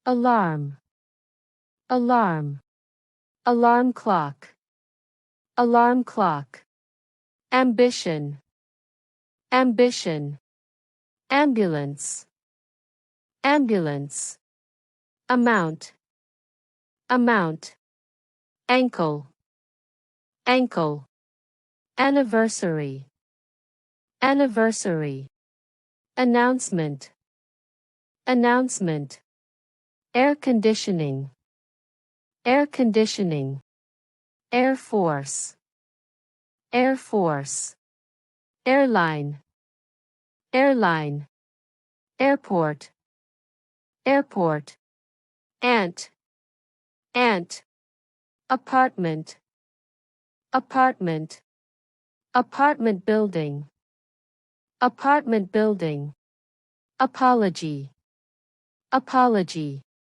alarm, alarm, alarm clock, alarm clock, ambition, ambition, ambulance, ambulance, amount, amount, ankle, ankle, anniversary, anniversary, announcement, announcement, air conditioning, air conditioning, air force, air force, airline, airline, airport, airport, ant, ant, apartment, apartment, apartment building, apartment building, apology, apology.